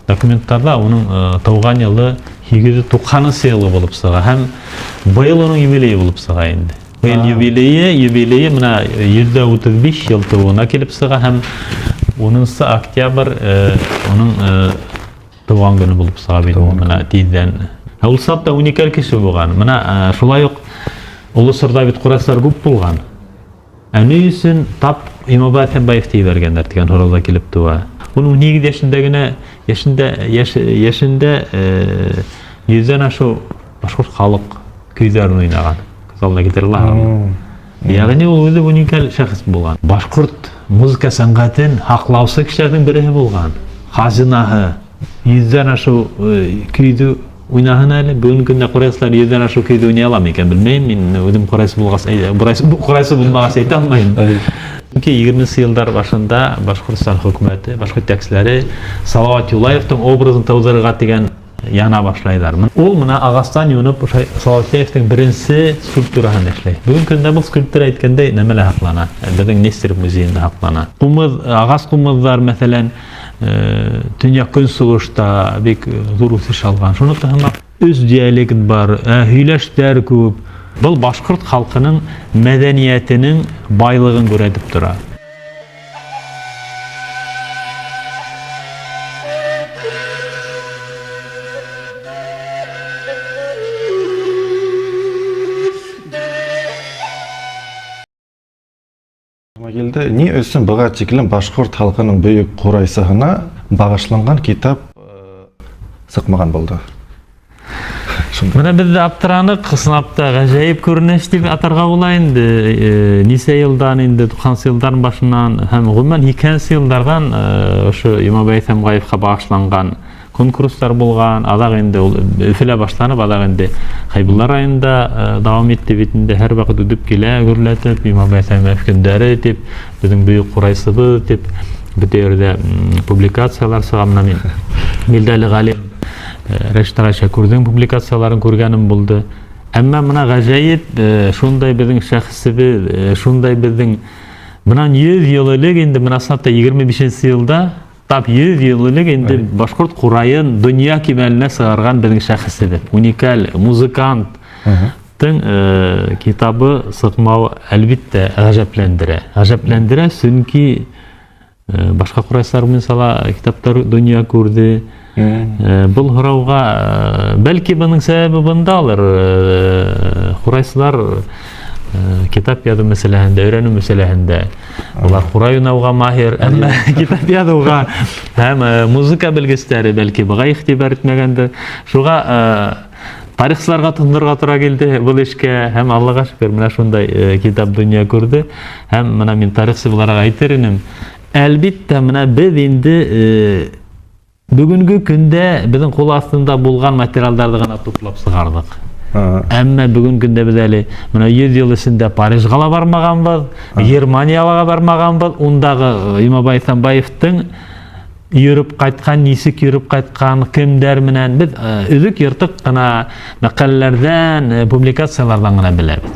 документтарда оның туған жылы 890 жылы болып сыға. Һәм быйыл оның юбилейі болып сыға енді. Быйыл юбилейі мына 135 жыл тууына келіп сыға. Һәм 10 октябрь оның туған күні болып сыға бейді. Мына тейден. Ол сапта уникаль кіші болған. Мына шулай оқ Ұлы Сырда бит құрасылар көп болған. Әне үшін тап Имабай Атамбаев дей бергендер деген оралда келіп туа. Оның 12 яшында yüzden ашу башқұрт халық көйлерін ойнаған. Көзалына кетерліғам. Яғни ол өзі уникаль шәхіс болған. Башқұрт музыка сәнғатын хақлаусы кішілердің бірі болған. Хазинахы, yüzden ашу көйді Уйнаһын әле, бүгін күнде құрайсылар ерден ашу көйді ойнай алам екен, білмейм, мен өдім құрайсы болмағас айта алмайын. 20 жылдар башында Башқұртстан хөкүмәте, Башқұрт тәксілері Салауат Юлаевтың образын таудырға деген яна башлайдар. Ол мына ағастан юнып Салауат Юлаевтың бірінші скульптураһын эшләй. Бүгін күнде бұл скульптура әйткәндә нәмәле һаклана, безнең Нестеров музейында һаклана. Ағас ҡумыҙҙар, мәсәлән, Dünya Kön Сугышта бик зур үҫеш алған. Шуны тыһынлап, 3 диалект бар, һөйләштәр күп. Был башҡорт халҡының мәҙәниәтенең байлығын күрһәтеп тора. Ни өсөн быға тиклем башҡорт халҡының бөйөк ҡурайсыһына бағышланған китап сыҡмаған булды? Мына беҙҙе аптыраныҡ, сынапта ғәжәйеп күренеш тип атарға була инде. Нисә йылдан инде, 90 йылдар башынан һәм ғөмүмән 200 йылдардан ошо Имабай Атамбаевҡа бағышланған конкурстар булған, аҙаҡ инде ул Өфөлә башланып, аҙаҡ инде Хәйбулла районында дауам итте бит инде, һәр ваҡыт үтеп килә, гөрләтеп, Имабай Атамбаев көндәре тип, беҙҙең бөйөк ҡурайсыбыҙ тип, бөтә ерҙә публикациялар сыға. Мына мин Билдәле ғалим Рәшит ағай Шәкүрҙең публикацияларын күргәнем булды. Әммә мына ғәжәйеп, шундай беҙҙең шәхсебеҙ, шундай беҙҙең бынан 100 йыл элек инде, мына сафта 25-нче йылда тап 100 йыл элек инде башҡорт ҡурайын донъя кимәленә сығарған беҙҙең шәхсебеҙ, уникаль музыканттың китабы сыҡмауы әлбиттә ғәжәпләндерә, сөнки башҡа ҡурайсылар мисала китаптар донъя күрҙе. Был һорауға бәлки бының сәбәбе бындалыр. Ҡурайсылар китап яҙыу мәсьәләһендә, өйрәнеү мәсьәләһендә улар ҡурай уйнауға маһир, әммә китап яҙыуға һәм музыка белгестәре бәлки быға иғтибар итмәгәндер. Шуға тарихсыларға тотонорға тура килде был эшкә, һәм Аллаға шөкөр, менә шундай китап дөнья күрде. Һәм менә мин тарихсы буларак әйтер инем, әлбиттә менә беҙ инде бүгүнкү көндә беҙҙең ҡул аҫтында булған материалдарҙы ғына туплап сығарҙыҡ. Әммә бүгүн көндә беҙ әле 100 йыл эсендә Парижға ла бармағанбыҙ, Германияға бармағанбыҙ, ундағы Имабай Атамбаевтың йөрөп ҡайтҡан, нисек йөрөп ҡайтҡан, кемдәр менән беҙ өҙөк йыртыҡ ҡына мәҡәләләрҙән, публикацияларҙан ғына беләбеҙ.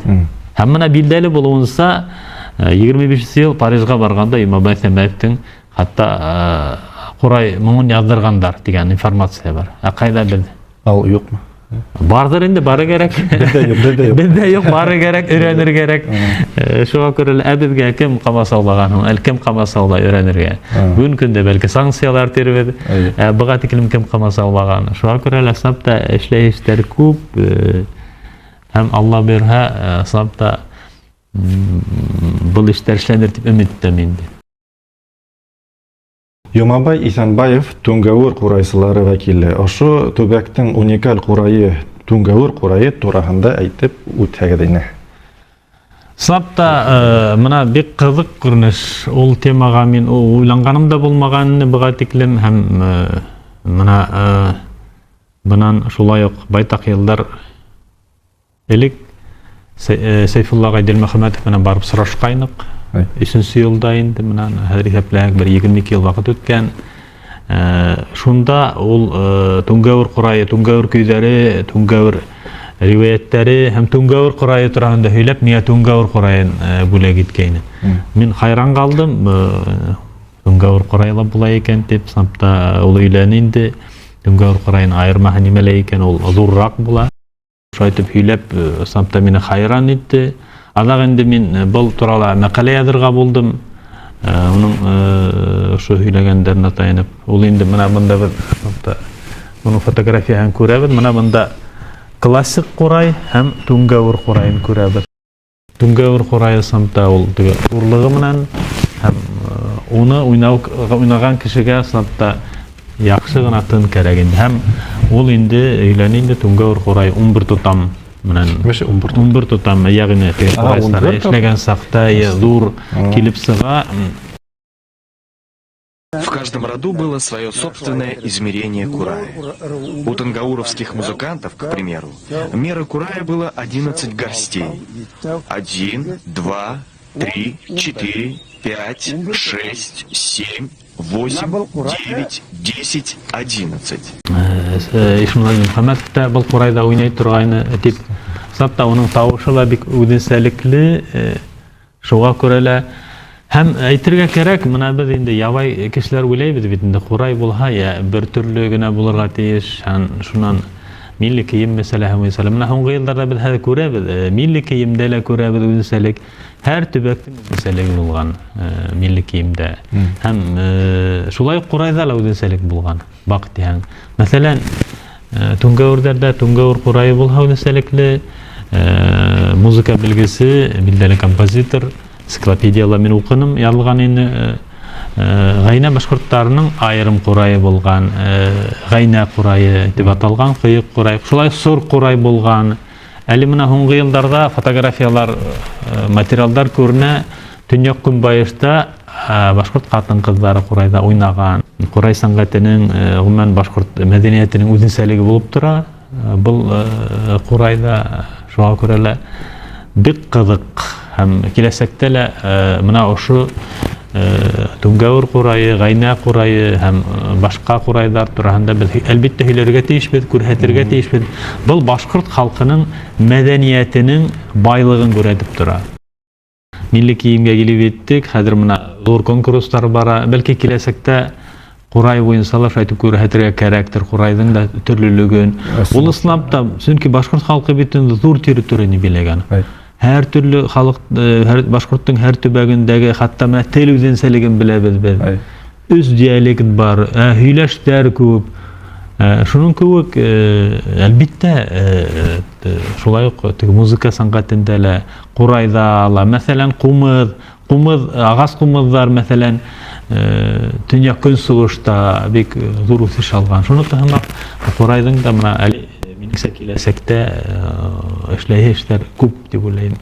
Һәм бына билдәле булыуынса, 25 йыл Парижға барғанда Имабай Атамбаевтың хатта ҡурай моңон яҙҙырғандар тигән информация бар. Ә ҡайҙа беҙ? Ал юҡмы? Барҙыр инде, бары кәрәк. Беҙҙә юҡ, бары кәрәк, өйрәнер кәрәк. Шуға күрә лә беҙгә кем ҡамасаулаған һуң, әле кем ҡамасаулай өйрәнергә. Бүгүн көндә бәлки санкциялар тирбеҙ, быға тиклем кем ҡамасаулаған. Шуға күрә лә сафта эшләйештәр күп, һәм Алла бирһә, сафта был эштәр эшләнер тип өмөт итәм инде. Имабай Исәнбаев Түңгәүер ҡурайсылары вәкиле. Ошо төбәктең уникаль ҡурайы, Түңгәүер ҡурайы тураһында әйтеп үтһәгеҙ ине. Сафта мына бик ҡыҙыҡ күренеш. Ул темаға мин уйланғаным да булмаған быға тиклем, һәм мына бынан шулай уҡ байтаҡ йылдар элек Сәйфулла Ғайдилмөхәмәтов менән барып сорашҡайныҡ. 3-нче йылда инде, менән хәҙер иҫәпләһәк, бер 22 йыл ваҡыт үткән. Шунда ул Түңгәүер ҡурайы, Түңгәүер көйҙәре, Түңгәүер риүәйәттәре һәм Түңгәүер ҡурайы тураһында һөйләп, миңә Түңгәүер ҡурайын бүләк иткәйне. Мин хайран ҡалдым. Түнгәүр Курайла була икән дип, сапта ул өйләнә инде. Түнгәүр Курайның айырмаһы нимәлә икән, ул зуррак була. Шайтып һөйләп, сапта мине хайран итте. Алар инде мин был турала мәкалә язырга булдым. Уның шу һөйләгәннәренә таянып, ул инде менә монда бер сапта уның фотографияһын күрәбез. Менә монда классик Курай һәм Түнгәүр Курайын күрәбез. Түнгәүр Курайы сапта ул урлыгы менән һәм уны уйнаган кешегә сапта яхшы гына тын кәрәк инде. Һәм ул инде өйләнә инде Түнгәүр Курай 11 тутам менән 11 тутам, ягъни Курайстар эшләгән сакта зур килеп сыга. В каждом роду было свое собственное измерение Курая. У тангауровских музыкантов, к примеру, мера Курая было 11 горстей. 1, 2, 3, 4, 5, 6, 7, 8, 9, 10, 11. Ишмулла Мөхәммәд тә был Курайда уйнай торганы дип, сапта уның тавышы ла бик үзенчәлекле, шуңа күрә лә һәм әйтергә кирәк, менә без инде ябай кешеләр уйлайбыз бит инде Курай булһа, я бер төрле генә булырга тиеш, шуннан милли кием мәсьәләһе мәсьәлә. Менә һуңгы елларда без хәзер күрәбез, милли киемдә лә күрәбез үзенчәлек. Һәр төбәктең үзенчәлеге булган милли киемдә. Һәм шулай ук Курайда ла үзенчәлек булган. Бак дигән. Мәсәлән, Түнгәүрдә Түнгәүр Курайы булһа үзенчәлекле, музыка белгесе, билдәле композитор, энциклопедиялар мин укыным, язылган инде. Гайна башкортларының айрым Курайы булган, Гайна Курайы дип аталган, Кыйык Курай, шулай Сур Курай булган. Әле менә һуңгы елларда фотографиялар, материалдар күренә, Төньяк Көнбайышта башкорт хатын-кызлары Курайда уйнаган. Курай сәнгатенең, гомумән башкорт мәдәниятенең үзенчәлеге булып тора. Был Курайда шуңа күрә лә бик кызык һәм киләсәктә лә менә ошо Түнгәүр Курайы, Гайна Курайы һәм башка Курайдар тураһында без әлбәттә һөйләргә тиешбез, күрһәтергә тиешбез. Был башкорт халкының мәдәниятенең байлыгын күрсәтеп тора. Милли киемгә килеп еттек, хәзер менә зур конкурслар бара. Бәлки киләсәктә Курай буенча шайтып күрһәтергә кирәктер, Курайның да төрлелеген. Ул исламда, чөнки башкорт халкы битен зур территорияны биләгән. Һәр төрле халык, башкорттың һәр төбәгендәге, хәтта менә тел үзенчәлеген беләбез без. Үз диалект бар, һөйләштәр күп. Шуның кебек, әлбәттә, шулай ук музыка сәнгатендә лә Курайда ла, мәсәлән, кумыз, агас кумызлар, мәсәлән, Төньяк Көнсугышта бик зур үсеш алган. Шуныкі һымак Курайдың да менә минеңсә киләсәктә эшләйешләр күп дип уйлыйм.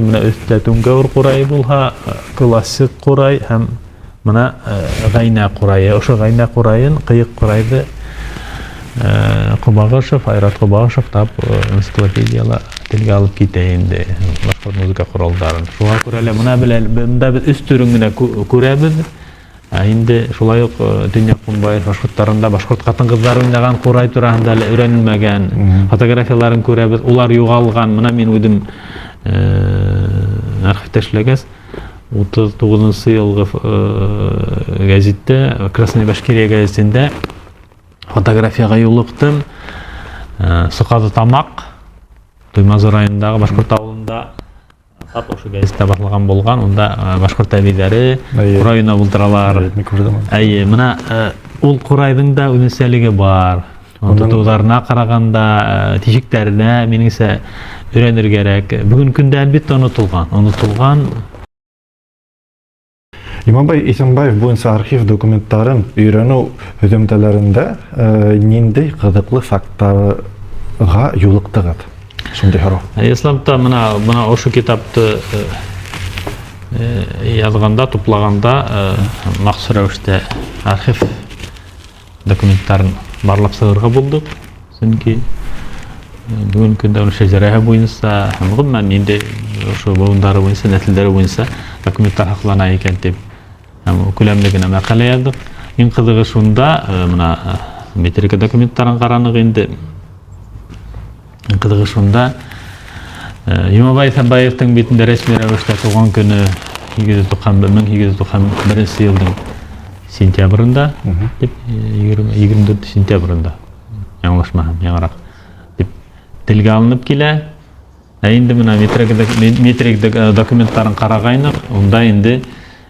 Менә өстә Түнгәүр Курайы булһа, классик Курай һәм менә Гайна Курайы. Ошо Гайна Курайын, Кыйык Курайды Кубагышев, Айрат Кубагышев тап энциклопедиялар телгә алып китә инде башкорт музыка коралдарын. Шуңа күрә лә монда без үз төрен генә күрәбез. Инде шулай ук Төньяк Көнбайыш башкортларында башкорт хатын-кызлар уйнаган Курай тураһында өйрәнелмәгән фотографияларын күрәбез. Улар югалган. Менә мин үдем архивта эшләгәс 39 елгы гәзиттә, Красная Башкирия гәзитендә фотографияга юлыктым. Сыкады тамак, Туймаз районындагы башкорт авылында тап ошо гәзиттә басылган булган. Унда башкорт әбиләре Курай уйнап ултыралар. Менә ул Курайдың да үзенчәлеге бар. Тотуларына караганда, тишектәренә минеңсә өйрәнергәрәк. Бүген көндә әлбәттә онытылган. Иманбай Исенбаев буенча архив документларын өйрәнү һөҗүмтәләрендә нинди кызыклы фактларга юлыктыгыз? Шундый һорау. Исламда менә ошо китапты язганда, туплаганда махсус рәвештә архив документларын барлап сыгырга булдык. Чөнки бүген көндә ул шәҗәрәһе буенча һәм гомумән инде ошо буындары буенча, нәселләре буенча документлар хаклана икән дип күләмле генә мәкалә яздык. Иң кызыгы шунда, менә метрика документларын каранык инде. Иң кызыгы шунда Иманбай Исенбаевтың битендә рәсми рәвештә туган көне 1891 yılın sentyabrında, 24 sentyabrında, yanlışmaham, yanırak, tilge alınıp kele, endi mına metrik dokumentların qaragaynyk, onda endi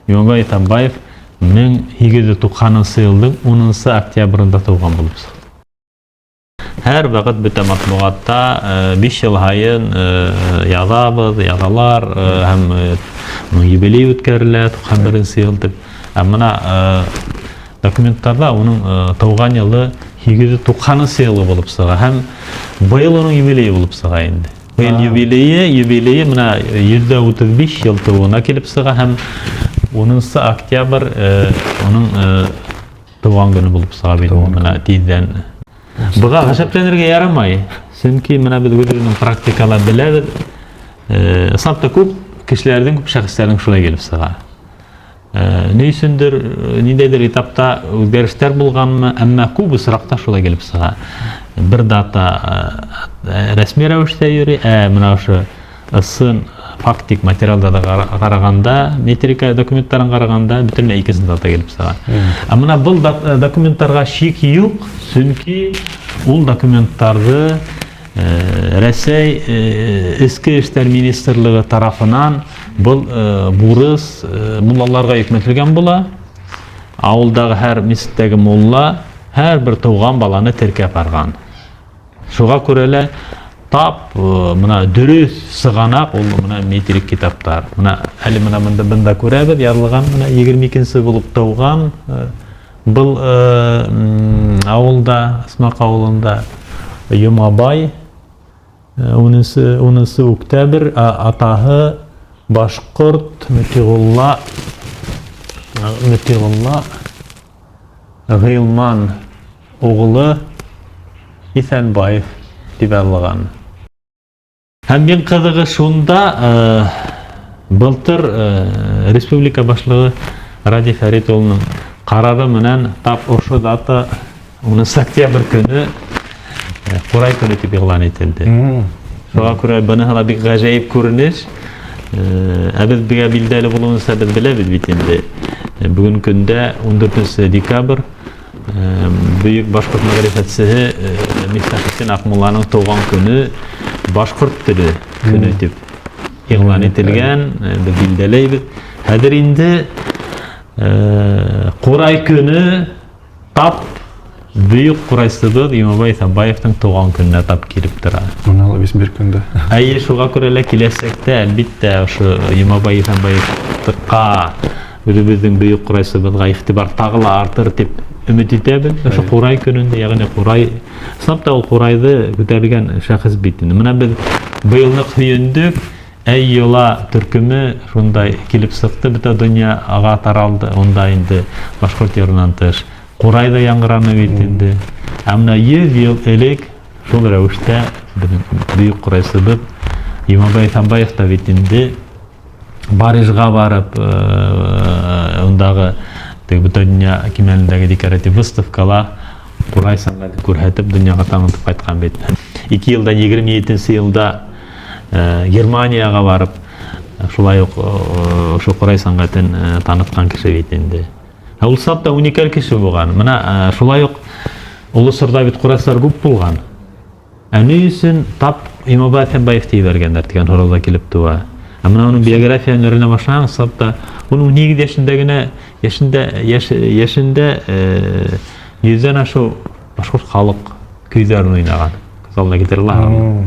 Иманбай Атамбаев 1890 yılın 10 oktyabrında туган bulupsa. Her vaqt bütün matbuatda 5 yıl hayın yazabız, yazalar, hem юбилей ötkeriler, 91 yıl dip. Amına dokumentlarda onun туган yılı 1890 yılı bulupsa, hem bu yıl onun юбилейi bulupsa endi. Bu yıl юбилейi mına %35 yıl tuğuna kelipsa, hem 10 oktyabr onun туган günü bulupsa benim mına tiyden. Buga gaşaplanırga yaramay. Çünki mına biz özünün praktikalar bilebiz. Sınıfta көп kişilerden, көп şahıslardan şulay gelip sığa. Ne üçündür, nidedir etapta özgärişler bulganmı, amma көп sıraqta şulay gelip sığa. Bir data resmi ravişte yürü, mına şu ısın faktik materialda qaraganda, metrika dokumentlарын qaraganda bütünlüğü ikisini data gelip sığa. Amma bu dokumentlarga şik yok, çünki ul dokumentlardı Rəsəy Eski İşlər Ministerliği tarafından bu burus mullalarga yükmetilgen bula. Avuldağı her misitdagi mulla her bir tuğan balanı terkep argan. Şuğa körele tap mına dürüs sığanak ol mına metrik kitaplar. Mına ali mına bunda körəbid yazılgan mına 22-nji bulup tuğan bu avulda Asmaq avulunda Юмабай 10 oktyabr atağı Başkurt Mütigulla Gılman oğlu İsenbayev dibəlliğan. Hem bir kızığı şunda былтыр Respublika Başlığı Radi Feritoğlu'nun kararı menen tap oşu data 10 oktyabr günü Quray günü dip e'lan etildi. Şoğa görə bana hala bir gajayip görünüş. Biz bize bildeli bulunsa biz bilebiz bitindi. Bugün günde 14 dekabr Büyük Başkurt Magrifetsihi Miftahüssin Akmulla'nın tuğan günü Başkurt dili günü dip e'lan etilgen bildeleybiz. Hadir indi Quray günü tap Büyük Quraysıbız İmamбай Атамбаевтың tuğan gününe tap kirip tura. Bunu biz bir günde. Ayı şuğa körele kilesekte elbette şu İmamбай Атамбаевтыкка özümüzdün Büyük Quraysıbızga ihtibar tağla artır dip ümit etebiz. Şu Quray gününde, yani Quray, sınıfta o Quraydı götürgen şahıs bitindi. Mına biz bu yıllık hüyündük, ey yola türkümü şunday kilip sıktı, bütün dünya ağa taraldı, onda indi Başkurt yerundan tış. Qurayda yangıranı bitindi. Amna 100 yıl elek şol rəvişdə Büyük Quraysıbız İmamбай Атамбаев da bitindi. Parijga barıp ondağı bütün dünya kimelindagi dekorativ выставкала Quray sanatı көрһәтеп dünyaga tanıtıp qaytkan bit. 2 yılda 27 yılda Germaniyaga barıp şulay şu Quray sanatın tanıtkan kişi bitindi. Ул сапта уникаль киши булган. Мына шулай ук Улы Сырда бит Qurayslar күп булган. Әни өчен тап İmamбай Атамбаев дей бергәннәр дигән хорозда килеп туа. Мына onun biografиясын öğrenә башлаган сапта ул 17 yaşында yüздән ашу башкорт халык көйләрен уйнаган. Кызална китерләр.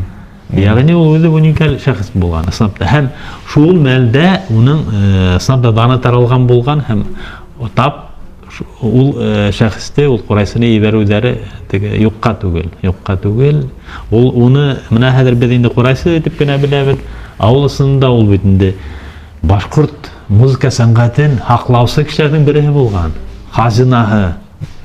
Ягъни ул үзе уникаль шәхес булган. Сапта һәм шул мәлдә уның сапта даны таралган булган һәм tap ул şəxsdə ул Quraysını ибәрүләре юкка түгел. Ул уны менә хәзер без инде Qurayсы дип кенә беләбез. Авылысында ул бит инде башкорт музыка сәнгатен хаклаучы кешеләрнең бере булган. Хазинаһы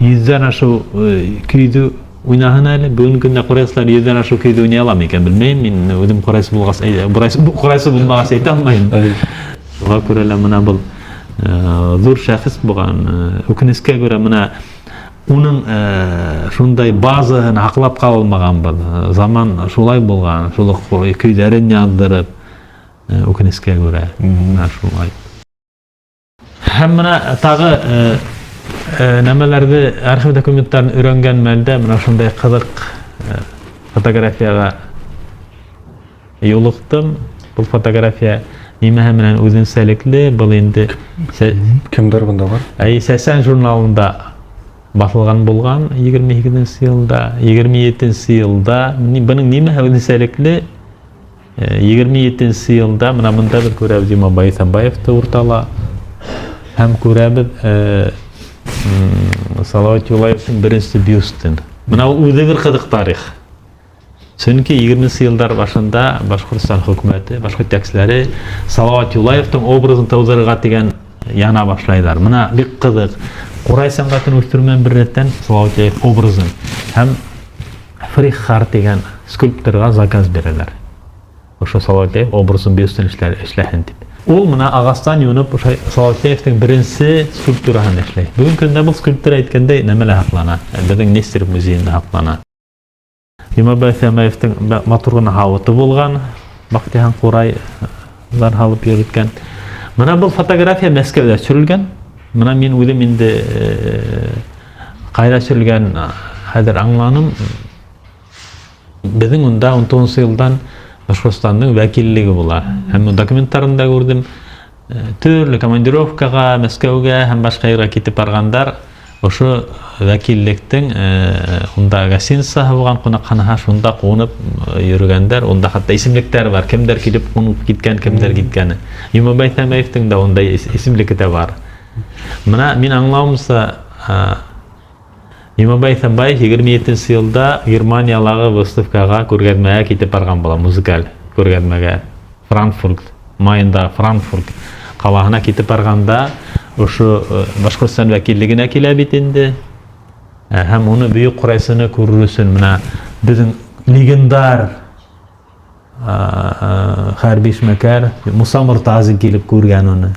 йөздән ашу көйдү уйнаһын әле. Бүген көндә Qurayслар йөздән ашу көйдү уйный алам икән белмәйм. Мин үзем Qurayсы булгас, Qurayсы булмагас әйтә алмыйм. Шуңа күрә лә менә бу зур шәхес булган. Өкүнескә күрә менә уның шундай базаһын аклап калмаган бул. Заман шулай булган. Шул көйләрен яндырып өкүнескә күрә. Шулай. Һәм менә тагы нәмәләрде архив документларын өйрәнгән мәлдә менә шундай кызык фотографияга юлыктым. Бу фотография нимәһе менән үзенчәлекле, бу инде Кемдер бында бар? Сәсән журналында басылган булган 22-нче елда, 27-нче елда. Буның нимәһе үзенчәлекле? 27-нче елда менә монда бер күрәбез Иманбай Исәнбаевты уртала. Һәм күрәбез Салават Юлаевның беренче бюстын. Менә ул үзе бер кызык тарих. Чөнки 20-нче еллар башында Башкортстан хөкүмәте, башка тәксләре Салават Юлаевның образын тудырырга дигән яна башлайлар. Менә бик кызык. Курай сәнгатын үстермән бер рәттән Салават Юлаев образын һәм Фрихар дигән скульпторга заказ бирәләр. Ошо Салават Юлаев образын бюстын эшләһен дип. Ул менә агастан юнып Салават Юлаевның беренче скульптураһын эшләй. Бүген көндә бу скульптура әйткәндәй нәмәлә һаклана. Безнең Нестеров музеенда һаклана. Иманбай Исәнбаевның матур гына хавыты булган, Бактихан Курайлар алып йөрткән. Менә бу фотография Мәскәүдә төшерелгән. Менә мин үзем инде кайда төшерелгән хәзер аңланым. Безнең унда 19 елдан Башкортстанның вәкиллеге була. Һәм документларында күрдем, төрле командировкага, Мәскәүгә һәм башка җиргә китеп баргандар. Ошо вәкиллектең унда гостиница булган, кунакханага шунда кунып йөргәндәр. Унда хәтта исемлектәр бар. Кемдер килеп кунып киткән, кемдер киткәне. Иманбай Исәнбаевның да унда исемлеге дә бар. Менә мин аңлавымча Иманбай Исәнбаев 27-нче елда Германиядагы выставкага күргәзмәгә китеп барган була, музыкаль күргәзмәгә. Франкфурт, майында Франкфурт калаһына китеп барганда ошо Башкортстан вәкиллегенә килә бит инде. Һәм уны бөек курайсыны күрер өчен менә безнең легендар хәрби эшмәкәр Муса Мортазин килеп күргән уны.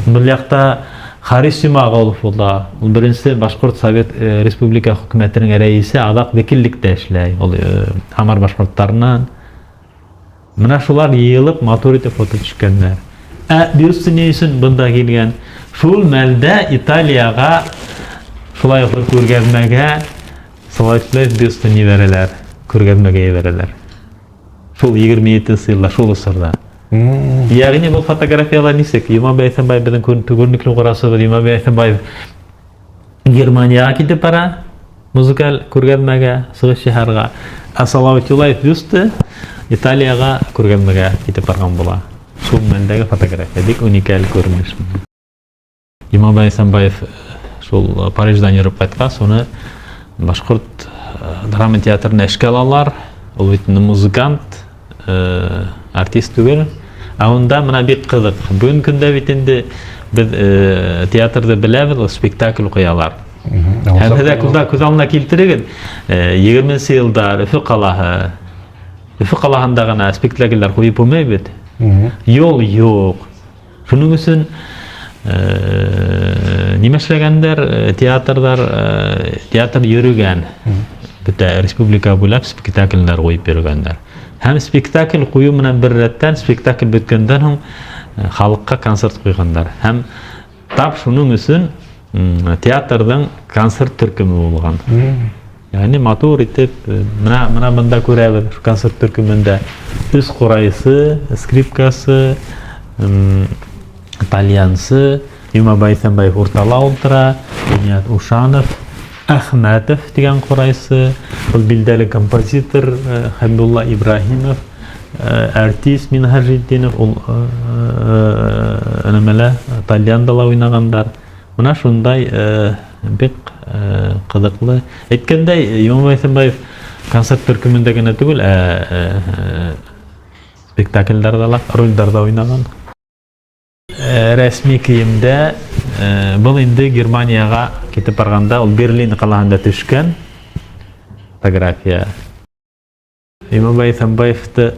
Бу якта Харис Симагулов була. Ул беренче Башкорт Совет Республика хөкүмәтенең рәисе, адак вәкиллектә эшләй. Ул Хамар башкортларыннан. Менә шулар йыелып матур итеп фото төшкәннәр. Бюстыны өчен бында килгән. Шул мәлдә Италияга шулай ук күргәзмәгә Салават бюстыны бирәләр, күргәзмәгә бирәләр. Шул 27-нче елда шул усырда. Ягъни бу фотографиялар нисек? Иманбай Исәнбаев безнең күренекле карасы бар. Иманбай Исәнбаев Германиягә китеп бара, музыкаль күргәзмәгә, Сыгыш шәһәргә. Салават Юлаев бюсты Италияга күргәзмәгә китеп барган була. Шул мәлдәге фотография бик уникаль күренеш. Иманбай Исәнбаев шул Париждан йөреп кайткан, соны Башкорт драма театрына эшкә алалар. Ул бит музыкант, артист түгел. Анда менә бик кызык. Бүген көндә бит инде без театрда беләбез, спектакль куялар. Һәм хәзер күз алдына килтерегез. 20-нче елда Өфе калаһында гына спектакльләр куеп булмый бит. Юл юк. Шуның өчен нимә эшләгәндер, театр йөргән. Бөтә республика буйлап спектакльләр куеп йөргәннәр. Һәм спектакль кую менән бер рәттән спектакль беткәндән соң халыкка концерт куйганнар. Һәм тап шуның өчен театрның концерт төркеме булган. Ягъни матур итеп менә монда күрәбез концерт төркемендә үз курайсы, скрипкасы, итальянсы, Иманбай Исәнбаев уртала утыра, Ният Ушанов, Әхмәтов дигән курайсы, ул билдәле композитор Хәбдулла Ибраһимов, артист Минһаҗетдинов, ул нәмәлә итальяндә уйнагандар. Менә шундай бик кызыклы. Әйткәндәй, Иманбай Исәнбаев концерт төркемендә генә түгел, спектакльләрдә ла, рольләрдә уйнаган. Рәсми киемдә бу инде Германияга китеп барганда, ул Берлин калаһында төшкән фотография. Иманбай Исәнбаевты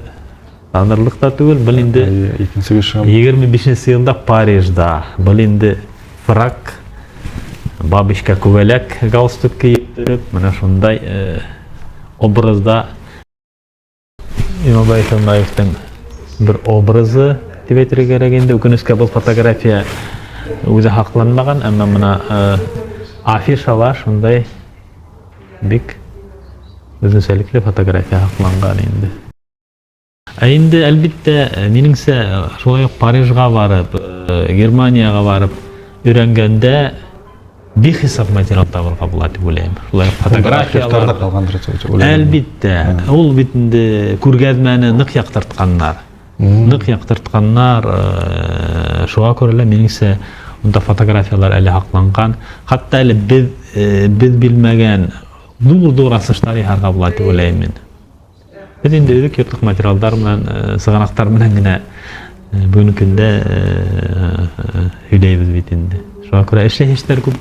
танырлык та түгел, бу инде 25-нче елда Парижда, бу инде фрак, бабочка күбәләк галстук киеп торып, менә шундай образда Иманбай Исәнбаевтың бер образы дип әйтергә кирәк инде. Үкенечкә бу фотография үзе хакланмаган, әмма мына афишалар шундай бик өзенчәлекле фотография хакланган инде. Инде әлбиттә, минеңсә, шулай ук Парижга барып, Германияга барып өйрәнгәндә бихисап материал табырга була дип уйлыйм. Шулай ук фотографиялар калгандыр дип уйлыйм. Әлбиттә, ул бит инде күргәзмәне нык яктыртканнар. Нык яктыртканнар, шуңа күрә лә минеңсә, унда фотографиялар әле хакланган. Хатта әле без билмәгән dur асыштар яһарга була дип уйлыйм мин. Biz инде özük йортлык материалдар белән, сыганактар белән генә бүгенге көндә һөйләйбез бит инде. Шуңа күрә эшләйешләр күп.